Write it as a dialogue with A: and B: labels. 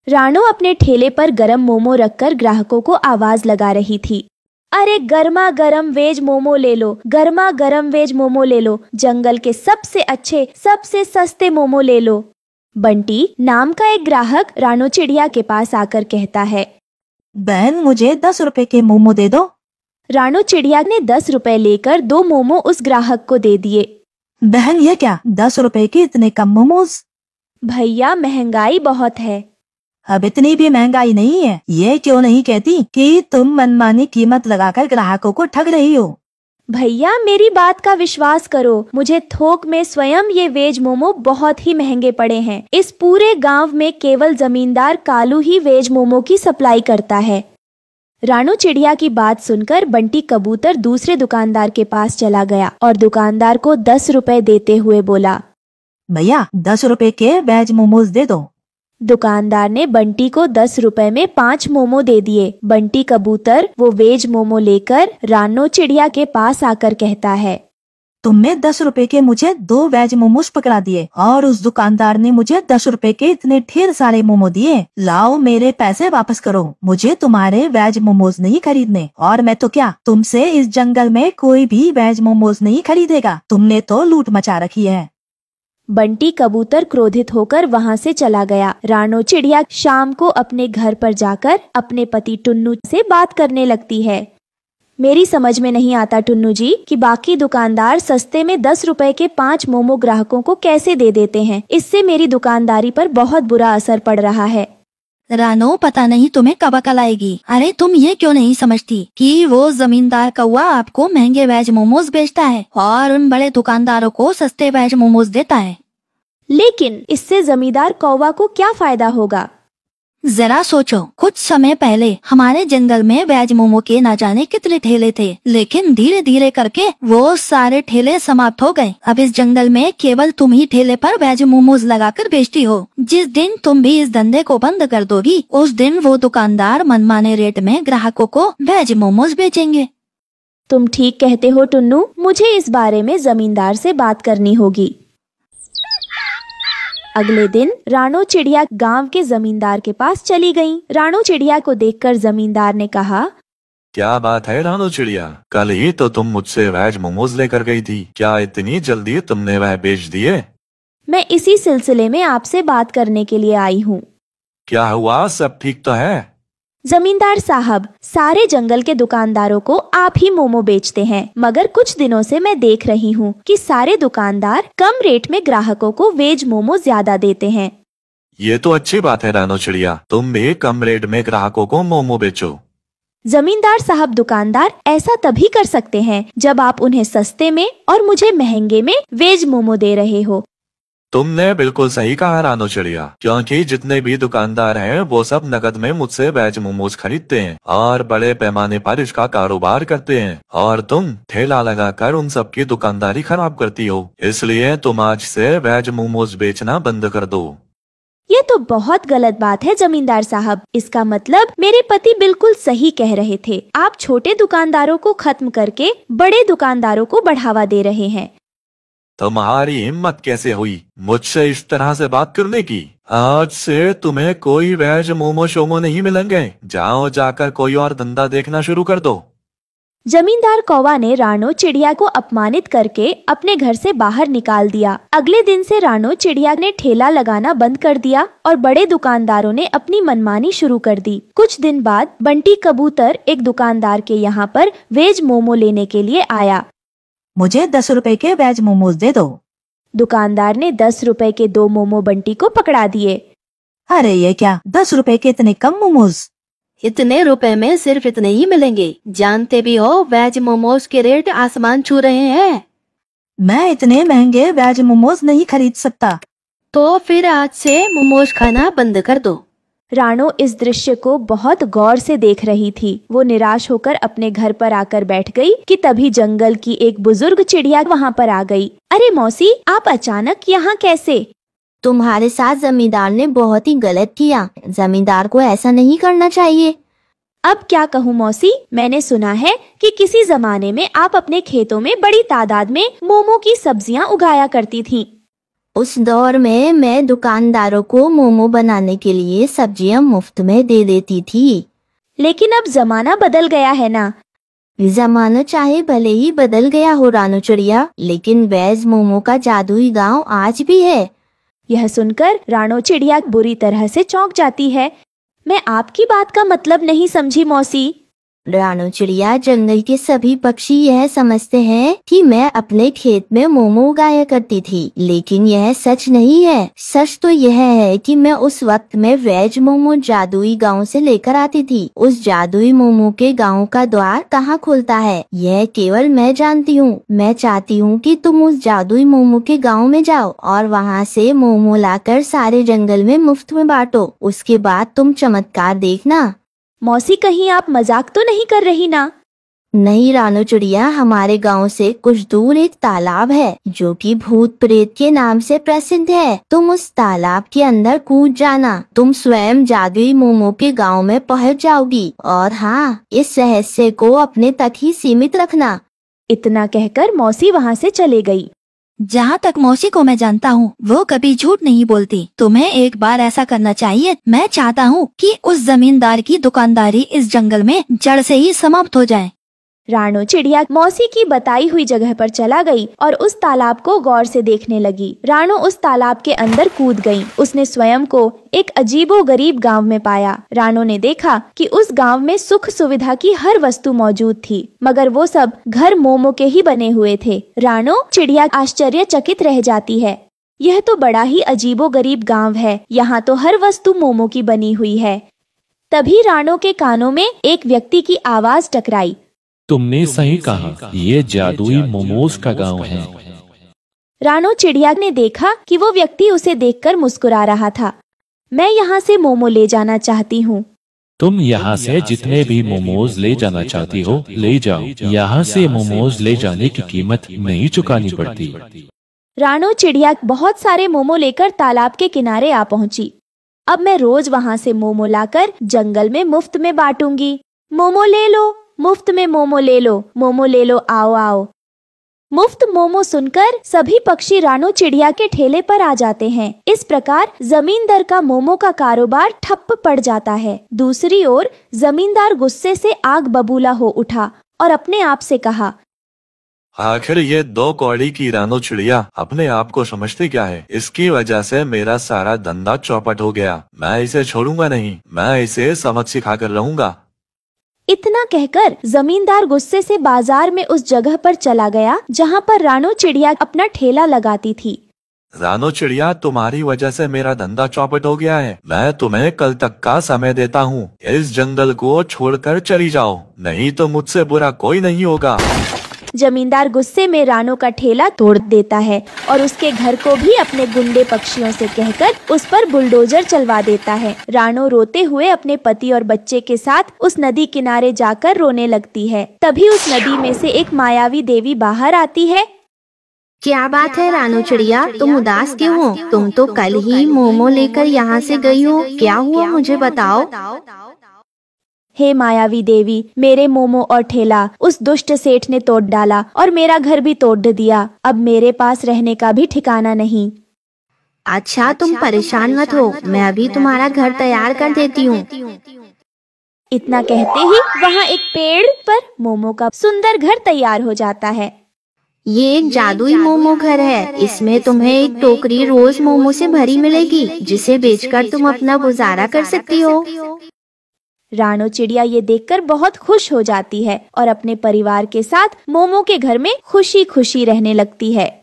A: रानू अपने ठेले पर गरम मोमो रखकर ग्राहकों को आवाज लगा रही थी। अरे गर्मा गर्म वेज मोमो ले लो, गर्मा गर्म वेज मोमो ले लो, जंगल के सबसे अच्छे सबसे सस्ते मोमो ले लो। बंटी नाम का एक ग्राहक रानू चिड़िया के पास आकर कहता है,
B: बहन मुझे 10 रुपए के मोमो दे दो।
A: रानू चिड़िया ने 10 रुपए लेकर 2 मोमो उस ग्राहक को दे दिए।
B: बहन ये क्या, 10 रुपए के इतने कम मोमोज?
A: भैया महंगाई बहुत है।
B: अब इतनी भी महंगाई नहीं है, ये क्यों नहीं कहती कि तुम मनमानी कीमत लगाकर ग्राहकों को ठग रही हो?
A: भैया मेरी बात का विश्वास करो, मुझे थोक में स्वयं ये वेज मोमो बहुत ही महंगे पड़े हैं। इस पूरे गांव में केवल जमींदार कालू ही वेज मोमो की सप्लाई करता है। रानू चिड़िया की बात सुनकर बंटी कबूतर दूसरे दुकानदार के पास चला गया और दुकानदार को 10 रुपए देते हुए बोला,
B: भैया 10 रुपए के वेज मोमोज दे दो।
A: दुकानदार ने बंटी को 10 रुपए में 5 मोमो दे दिए। बंटी कबूतर वो वेज मोमो लेकर रानू चिड़िया के पास आकर कहता है,
B: तुमने 10 रुपए के मुझे 2 वेज मोमोज पकड़ा दिए और उस दुकानदार ने मुझे 10 रुपए के इतने ढेर सारे मोमो दिए। लाओ मेरे पैसे वापस करो, मुझे तुम्हारे वेज मोमोज नहीं खरीदने। और मैं तो क्या, तुमसे इस जंगल में कोई भी वेज मोमोज नहीं खरीदेगा। तुमने तो लूट मचा रखी है।
A: बंटी कबूतर क्रोधित होकर वहाँ से चला गया। रानू चिड़िया शाम को अपने घर पर जाकर अपने पति टुन्नू से बात करने लगती है। मेरी समझ में नहीं आता टुन्नू जी कि बाकी दुकानदार सस्ते में 10 रुपए के 5 मोमो ग्राहकों को कैसे दे देते हैं। इससे मेरी दुकानदारी पर बहुत बुरा असर पड़ रहा है।
C: रानो पता नहीं तुम्हें कब अकल आएगी। अरे तुम ये क्यों नहीं समझती कि वो जमींदार कौवा आपको महंगे वेज मोमोज बेचता है और उन बड़े दुकानदारों को सस्ते वेज मोमोज देता है।
A: लेकिन इससे जमींदार कौवा को क्या फायदा होगा?
C: जरा सोचो, कुछ समय पहले हमारे जंगल में वेज मोमो के न जाने कितने ठेले थे, लेकिन धीरे धीरे करके वो सारे ठेले समाप्त हो गए। अब इस जंगल में केवल तुम ही ठेले पर वेज मोमोज लगाकर बेचती हो। जिस दिन तुम भी इस धंधे को बंद कर दोगी, उस दिन वो दुकानदार मनमाने रेट में ग्राहकों को वेज मोमोज बेचेंगे।
A: तुम ठीक कहते हो टुन्नू, मुझे इस बारे में जमींदार से बात करनी होगी। अगले दिन रानू चिड़िया गांव के जमींदार के पास चली गईं। रानू चिड़िया को देखकर जमींदार ने कहा,
D: क्या बात है रानू चिड़िया, कल ही तो तुम मुझसे वेज मोमोज लेकर गई थी, क्या इतनी जल्दी तुमने वह बेच दिए?
A: मैं इसी सिलसिले में आपसे बात करने के लिए आई हूँ।
D: क्या हुआ, सब ठीक तो है?
A: जमींदार साहब, सारे जंगल के दुकानदारों को आप ही मोमो बेचते हैं, मगर कुछ दिनों से मैं देख रही हूँ कि सारे दुकानदार कम रेट में ग्राहकों को वेज मोमो ज्यादा देते हैं।
D: ये तो अच्छी बात है रानू चिड़िया, तुम भी कम रेट में ग्राहकों को मोमो बेचो।
A: जमींदार साहब, दुकानदार ऐसा तभी कर सकते हैं जब आप उन्हें सस्ते में और मुझे महंगे में वेज मोमो दे रहे हो।
D: तुमने बिल्कुल सही कहा रानू चिड़िया, क्योंकि जितने भी दुकानदार हैं वो सब नकद में मुझसे वेज मोमोज खरीदते हैं और बड़े पैमाने पर इसका कारोबार करते हैं, और तुम ठेला लगाकर उन सब की दुकानदारी खराब करती हो। इसलिए तुम आज से वेज मोमोज बेचना बंद कर दो।
A: ये तो बहुत गलत बात है जमींदार साहब। इसका मतलब मेरे पति बिल्कुल सही कह रहे थे। आप छोटे दुकानदारों को खत्म करके बड़े दुकानदारों को बढ़ावा दे रहे हैं।
D: तुम्हारी हिम्मत कैसे हुई मुझसे इस तरह से बात करने की? आज से तुम्हें कोई वेज मोमो शोमो नहीं मिलेंगे। जाओ जाकर कोई और धंधा देखना शुरू कर दो।
A: जमींदार कौवा ने रानू चिड़िया को अपमानित करके अपने घर से बाहर निकाल दिया। अगले दिन से रानू चिड़िया ने ठेला लगाना बंद कर दिया और बड़े दुकानदारों ने अपनी मनमानी शुरू कर दी। कुछ दिन बाद बंटी कबूतर एक दुकानदार के यहाँ पर वेज मोमो लेने के लिए आया।
B: मुझे 10 रुपए के वेज मोमोज दे दो।
A: दुकानदार ने 10 रुपए के 2 मोमो बंटी को पकड़ा दिए।
B: अरे ये क्या, 10 रुपए के इतने कम मोमोज?
C: इतने रुपए में सिर्फ इतने ही मिलेंगे। जानते भी हो वेज मोमोज के रेट आसमान छू रहे हैं।
B: मैं इतने महंगे वेज मोमोज नहीं खरीद सकता।
C: तो फिर आज से मोमोज खाना बंद कर दो।
A: रानू इस दृश्य को बहुत गौर से देख रही थी। वो निराश होकर अपने घर पर आकर बैठ गई कि तभी जंगल की एक बुजुर्ग चिड़िया वहाँ पर आ गई। अरे मौसी, आप अचानक यहाँ कैसे?
E: तुम्हारे साथ जमींदार ने बहुत ही गलत किया। जमींदार को ऐसा नहीं करना चाहिए।
A: अब क्या कहूँ मौसी, मैंने सुना है कि किसी जमाने में आप अपने खेतों में बड़ी तादाद में मोमो की सब्जियाँ उगाया करती थीं।
E: उस दौर में मैं दुकानदारों को मोमो बनाने के लिए सब्जियां मुफ्त में दे देती थी।
A: लेकिन अब जमाना बदल गया है ना।
E: जमाना चाहे भले ही बदल गया हो रानू चिड़िया, लेकिन वेज मोमो का जादुई गांव आज भी है।
A: यह सुनकर रानो चिड़िया बुरी तरह से चौंक जाती है। मैं आपकी बात का मतलब नहीं समझी मौसी।
E: रानू चिड़िया, जंगल के सभी पक्षी यह समझते हैं कि मैं अपने खेत में मोमो उगाया करती थी, लेकिन यह सच नहीं है। सच तो यह है कि मैं उस वक्त में वेज मोमो जादुई गांव से लेकर आती थी। उस जादुई मोमो के गांव का द्वार कहाँ खुलता है, यह केवल मैं जानती हूँ। मैं चाहती हूँ कि तुम उस जादुई मोमो के गाँव में जाओ और वहाँ से मोमो लाकर सारे जंगल में मुफ्त में बांटो। उसके बाद तुम चमत्कार देखना।
A: मौसी, कहीं आप मजाक तो नहीं कर रही ना?
E: नहीं रानू चिड़िया, हमारे गांव से कुछ दूर एक तालाब है जो कि भूत प्रेत के नाम से प्रसिद्ध है। तुम उस तालाब के अंदर कूद जाना, तुम स्वयं जादुई मोमो के गांव में पहुंच जाओगी। और हाँ, इस रहस्य को अपने तक ही सीमित रखना।
A: इतना कहकर मौसी वहाँ से चले गई।
C: जहाँ तक मौसी को मैं जानता हूँ, वो कभी झूठ नहीं बोलती। तुम्हें एक बार ऐसा करना चाहिए। मैं चाहता हूँ कि उस जमींदार की दुकानदारी इस जंगल में जड़ से ही समाप्त हो जाए।
A: रानो चिड़िया मौसी की बताई हुई जगह पर चला गई और उस तालाब को गौर से देखने लगी। रानो उस तालाब के अंदर कूद गई। उसने स्वयं को एक अजीबोगरीब गांव में पाया। रानो ने देखा कि उस गांव में सुख सुविधा की हर वस्तु मौजूद थी, मगर वो सब घर मोमो के ही बने हुए थे। रानो चिड़िया आश्चर्यचकित रह जाती है। यह तो बड़ा ही अजीबोगरीब गांव है। यहाँ तो हर वस्तु मोमो की बनी हुई है। तभी रानो के कानों में एक व्यक्ति की आवाज टकराई।
F: तुमने सही कहा, ये जादुई मोमोज का गांव है।
A: रानो चिड़िया ने देखा कि वो व्यक्ति उसे देखकर मुस्कुरा रहा था। मैं यहाँ से मोमो ले जाना चाहती हूँ।
F: तुम यहाँ से जितने भी मोमोज ले जाना चाहती हो ले जाओ। यहाँ से मोमोज ले जाने की कीमत नहीं चुकानी पड़ती।
A: रानो चिड़िया बहुत सारे मोमो लेकर तालाब के किनारे आ पहुँची। अब मैं रोज वहाँ से मोमो लाकर जंगल में मुफ्त में बांटूंगी। मोमो ले लो, मुफ्त में मोमो ले लो, मोमो ले लो, आओ आओ। मुफ्त मोमो सुनकर सभी पक्षी रानो चिड़िया के ठेले पर आ जाते हैं। इस प्रकार जमींदार का मोमो का कारोबार ठप पड़ जाता है। दूसरी ओर जमींदार गुस्से से आग बबूला हो उठा और अपने आप से कहा,
D: आखिर ये दो कौड़ी की रानो चिड़िया अपने आप को समझती क्या है? इसकी वजह से मेरा सारा धंधा चौपट हो गया। मैं इसे छोड़ूंगा नहीं, मैं इसे सबक सिखा कर रहूंगा।
A: इतना कहकर जमींदार गुस्से से बाजार में उस जगह पर चला गया जहाँ पर रानो चिड़िया अपना ठेला लगाती थी।
D: रानो चिड़िया, तुम्हारी वजह से मेरा धंधा चौपट हो गया है। मैं तुम्हें कल तक का समय देता हूँ। इस जंगल को छोड़कर चली जाओ, नहीं तो मुझसे बुरा कोई नहीं होगा।
A: जमींदार गुस्से में रानो का ठेला तोड़ देता है और उसके घर को भी अपने गुंडे पक्षियों से कहकर उस पर बुलडोजर चलवा देता है। रानो रोते हुए अपने पति और बच्चे के साथ उस नदी किनारे जाकर रोने लगती है। तभी उस नदी में से एक मायावी देवी बाहर आती है।
E: क्या बात है रानू चिड़िया, तुम उदास क्यों हो? तुम तो कल ही मोमो लेकर यहाँ से गई हो, क्या हुआ मुझे बताओ।
A: हे मायावी देवी, मेरे मोमो और ठेला उस दुष्ट सेठ ने तोड़ डाला और मेरा घर भी तोड़ दिया। अब मेरे पास रहने का भी ठिकाना नहीं।
E: अच्छा, तुम परेशान मत हो, मैं अभी तुम्हारा घर तैयार कर देती हूँ।
A: इतना कहते ही वहाँ एक पेड़ पर मोमो का सुंदर घर तैयार हो जाता है।
E: ये एक जादुई मोमो घर है। इसमें तुम्हें एक टोकरी रोज मोमो से भरी मिलेगी, जिसे बेचकर तुम अपना गुजारा कर सकती हो।
A: रानो चिड़िया ये देखकर बहुत खुश हो जाती है और अपने परिवार के साथ मोमो के घर में खुशी खुशी रहने लगती है।